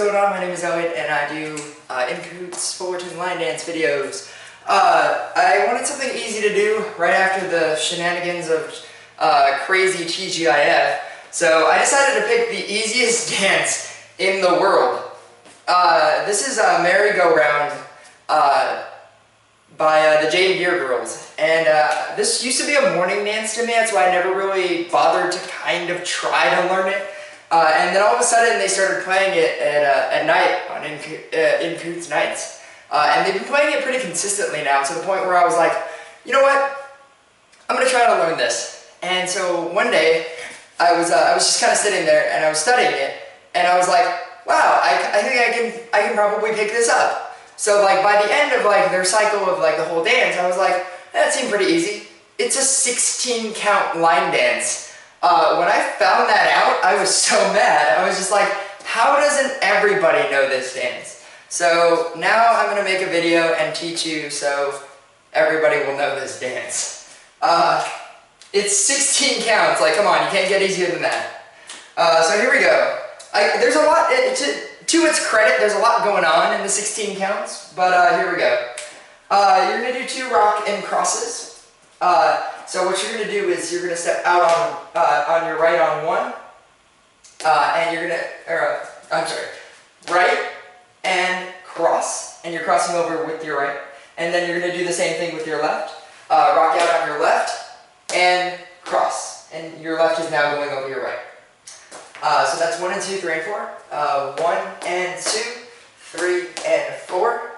going on? My name is Elliot and I do in-cahoots Fullerton line dance videos. I wanted something easy to do right after the shenanigans of crazy TGIF, so I decided to pick the easiest dance in the world. This is Merry-Go-Round by the Jade Gear Girls, and this used to be a morning dance to me. That's why I never really bothered to kind of try to learn it. And then all of a sudden they started playing it at night on in-cahoots nights. And they've been playing it pretty consistently now, to the point where I was like, you know what, I'm going to try to learn this. And so one day, I was just kind of sitting there and I was studying it, and I was like, wow, I think I can probably pick this up. So like by the end of like their cycle of like the whole dance, I was like, that seemed pretty easy. It's a 16 count line dance. When I found that out, I was so mad. I was just like, how doesn't everybody know this dance? So now I'm going to make a video and teach you so everybody will know this dance. It's 16 counts, like come on, you can't get easier than that. So here we go. There's a lot, to its credit, there's a lot going on in the 16 counts, but here we go. You're going to do 2 rock and crosses. So what you're going to do is you're going to step out on your right on 1, and you're going to, right and cross, and you're crossing over with your right, and then you're going to do the same thing with your left. Rock out on your left, and cross, and your left is now going over your right. So that's 1 and 2, 3 and 4. 1 and 2, 3 and 4.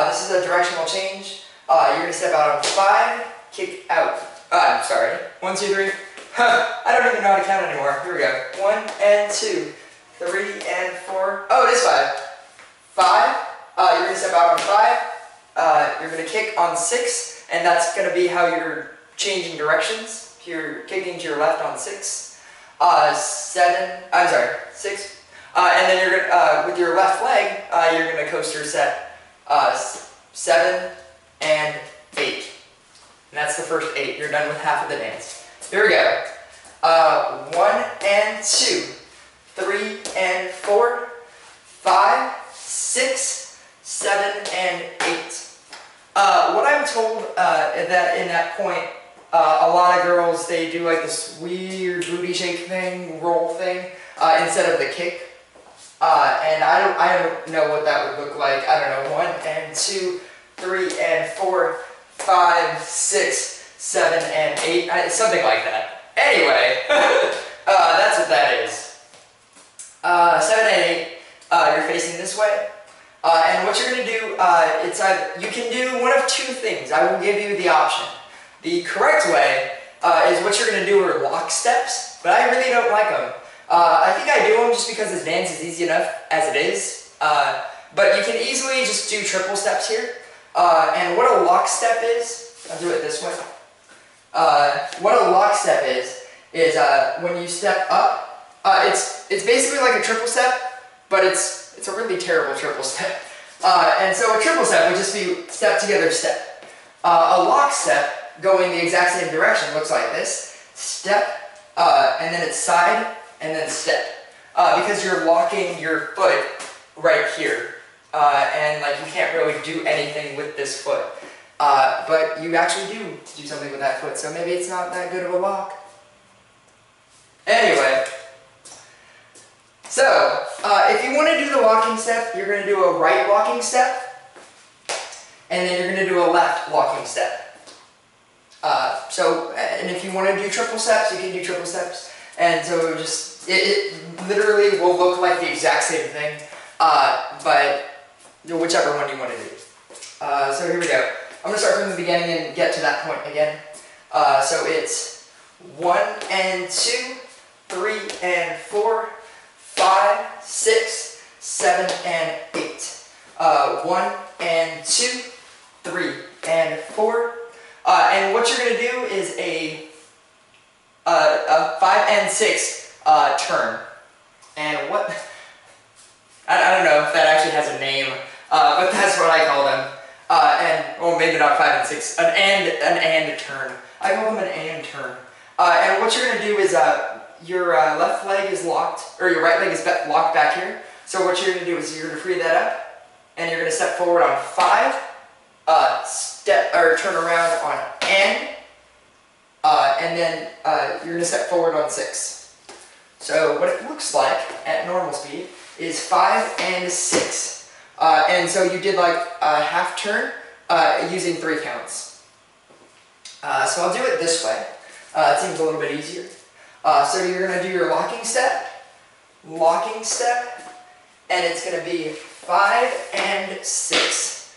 This is a directional change. You're going to step out on 5, kick out. I'm sorry. 1, 2, 3. I don't even know how to count anymore. Here we go. 1 and 2, 3 and 4. Oh, it is 5. 5. You're going to step out on 5. You're going to kick on 6, and that's going to be how you're changing directions. You're kicking to your left on 6. 7. I'm sorry. 6. And then you're going with your left leg, you're going to coaster set 7 and 8. And that's the first 8. You're done with half of the dance. Here we go. 1 and 2, 3 and 4, 5, 6, 7 and 8. What I'm told that in that point, a lot of girls, they do like this weird booty shake thing, roll thing, instead of the kick. And I don't know what that would look like. I don't know. 1 and 2, 3 and 4, 5, 6, 7 and 8. Something like that. Anyway, that's what that is. 7 and 8. You're facing this way. And what you're going to do, you can do one of 2 things. I will give you the option. The correct way is what you're going to do are lock steps, but I really don't like them. I think I do them just because this dance is easy enough as it is. But you can easily just do triple steps here. And what a lock step is, I'll do it this way. What a lock step is when you step up, it's basically like a triple step, but it's a really terrible triple step. And so a triple step would just be step together step. A lock step going the exact same direction looks like this. Step, and then it's side, and then step. Because you're locking your foot right here. And like you can't really do anything with this foot. But you actually do something with that foot, so maybe it's not that good of a lock. Anyway, so if you want to do the locking step, you're going to do a right locking step, and then you're going to do a left locking step. And if you want to do triple steps, you can do triple steps. And so it literally will look like the exact same thing, but whichever one you want to do. So here we go. I'm going to start from the beginning and get to that point again. So it's 1 and 2, 3 and 4, 5, 6, 7 and 8. 1 and 2, 3 and 4. And what you're going to do is a 5 and 6 turn. And what... I don't know if that actually has a name, but that's what I call them. Well, maybe not 5 and 6. An and turn. I call them an and turn. And what you're going to do is your left leg is locked, or your right leg is locked back here. So what you're going to do is you're going to free that up, and you're going to step forward on 5, turn around on N, and then you're going to step forward on 6. So what it looks like at normal speed is 5 and 6. And so you did like a half turn using 3 counts. So I'll do it this way. It seems a little bit easier. So you're going to do your locking step, and it's going to be 5 and 6.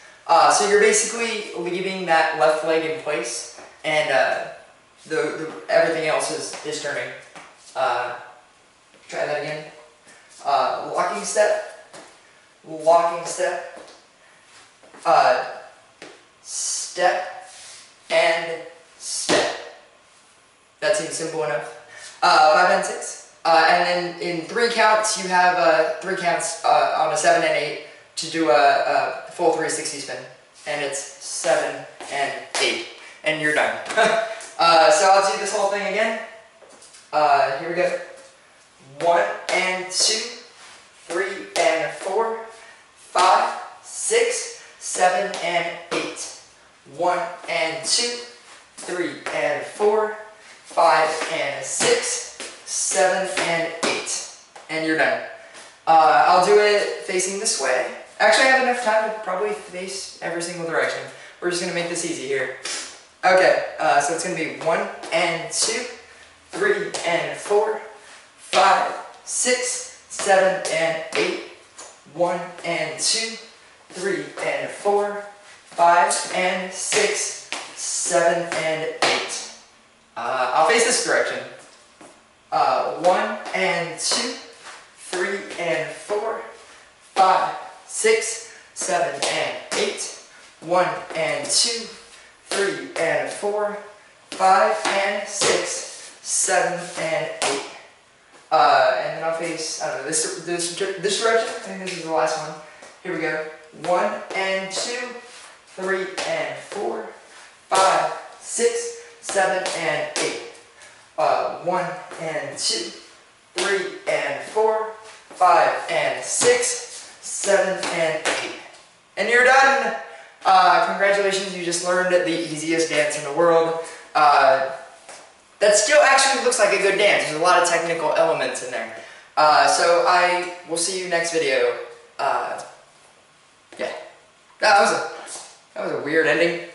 So you're basically leaving that left leg in place, and everything else is turning. Try that again. Locking step, step, and step. That seems simple enough. 5 and 6. And then in 3 counts, you have 3 counts on a 7 and 8 to do a full 360 spin. And it's 7 and 8. And you're done. So I'll do this whole thing again. Here we go. 1 and 2, 3 and 4, 5, 6, 7 and 8. 1 and 2, 3 and 4, 5 and 6, 7 and 8. And you're done. I'll do it facing this way. Actually, I have enough time to probably face every single direction. We're just going to make this easy here. Okay, so it's going to be 1 and 2, 3 and 4, 5, 6, 7 and 8. 1 and 2, 3 and 4, 5 and 6, 7 and 8. I'll face this direction. 1 and 2, 3 and 4, 5, 6, 7 and 8. 1 and 2, 3 and 4, 5 and 6, 7 and 8. And then I'll face, I don't know, this direction. I think this is the last one. Here we go. 1 and 2, 3 and 4, 5, 6, 7 and 8. 1 and 2, 3 and 4, 5 and 6, 7 and 8. And you're done! Congratulations, you just learned the easiest dance in the world. That still actually looks like a good dance. There's a lot of technical elements in there. So I will see you next video. Yeah. That was a weird ending.